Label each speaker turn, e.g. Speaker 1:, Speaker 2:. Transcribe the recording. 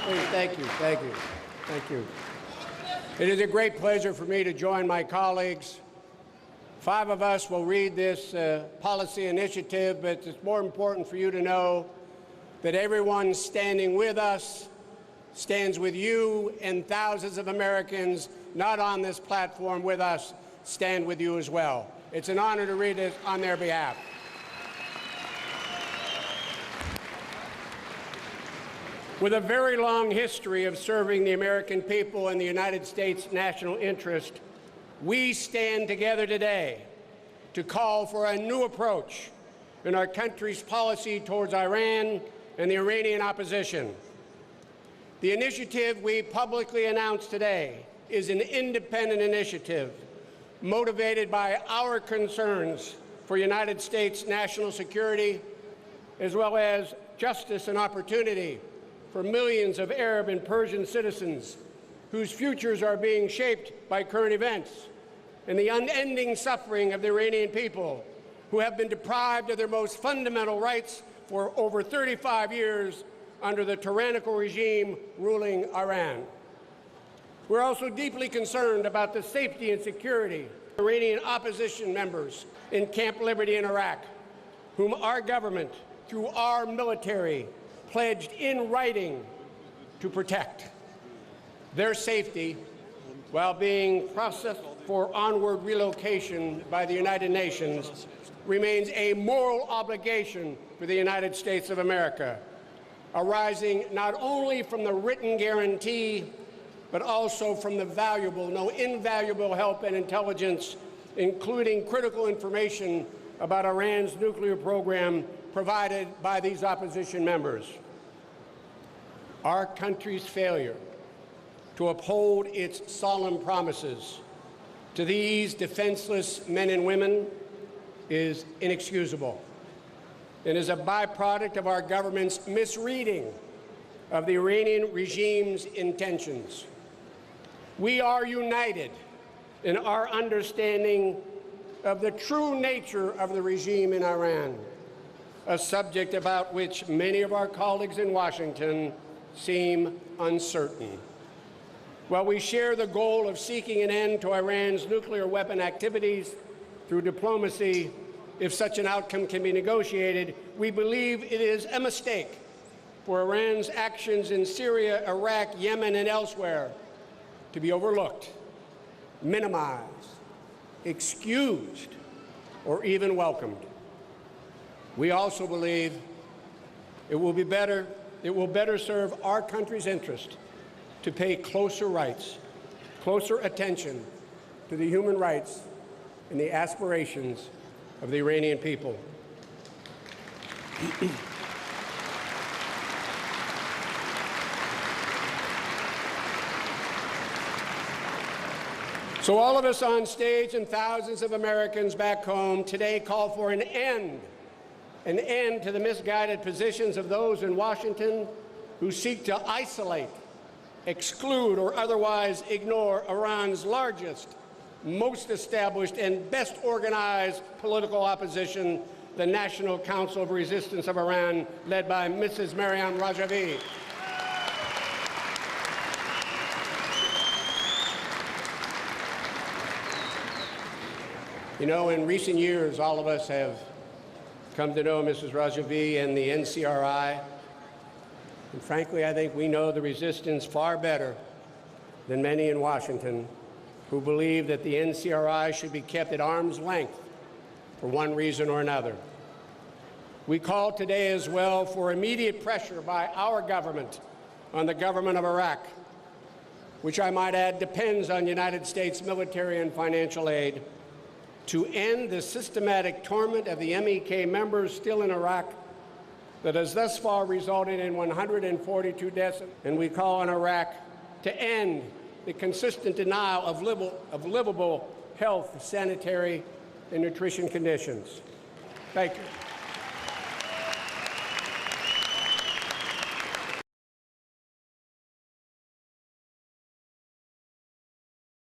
Speaker 1: Please, thank you, thank you, thank you. It is a great pleasure for me to join my colleagues. 5 of us will read this policy initiative, but it's more important for you to know that everyone standing with us stands with you, and thousands of Americans not on this platform with us stand with you as well. It's an honor to read this on their behalf. With a very long history of serving the American people and the United States national interest, we stand together today to call for a new approach in our country's policy towards Iran and the Iranian opposition. The initiative we publicly announced today is an independent initiative motivated by our concerns for United States national security, as well as justice and opportunity for millions of Arab and Persian citizens whose futures are being shaped by current events, and the unending suffering of the Iranian people who have been deprived of their most fundamental rights for over 35 years under the tyrannical regime ruling Iran. We're also deeply concerned about the safety and security of Iranian opposition members in Camp Liberty in Iraq, whom our government, through our military, pledged in writing to protect. Their safety, while being processed for onward relocation by the United Nations, remains a moral obligation for the United States of America, arising not only from the written guarantee, but also from the valuable, no invaluable help and intelligence, including critical information about Iran's nuclear program provided by these opposition members. Our country's failure to uphold its solemn promises to these defenseless men and women is inexcusable and is a byproduct of our government's misreading of the Iranian regime's intentions. We are united in our understanding of the true nature of the regime in Iran, a subject about which many of our colleagues in Washington seem uncertain. While we share the goal of seeking an end to Iran's nuclear weapon activities through diplomacy, if such an outcome can be negotiated, we believe it is a mistake for Iran's actions in Syria, Iraq, Yemen, and elsewhere to be overlooked, minimized, excused, or even welcomed. We also believe it will better serve our country's interest to pay closer attention to the human rights and the aspirations of the Iranian people. So all of us on stage and thousands of Americans back home today call for an end to the misguided positions of those in Washington who seek to isolate, exclude, or otherwise ignore Iran's largest, most established, and best organized political opposition, the National Council of Resistance of Iran, led by Mrs. Maryam Rajavi. You know, in recent years, all of us have come to know Mrs. Rajavi and the NCRI. And frankly, I think we know the resistance far better than many in Washington who believe that the NCRI should be kept at arm's length for one reason or another. We call today as well for immediate pressure by our government on the government of Iraq, which I might add depends on United States military and financial aid, to end the systematic torment of the MEK members still in Iraq that has thus far resulted in 142 deaths. And we call on Iraq to end the consistent denial of livable health, sanitary, and nutrition conditions. Thank you.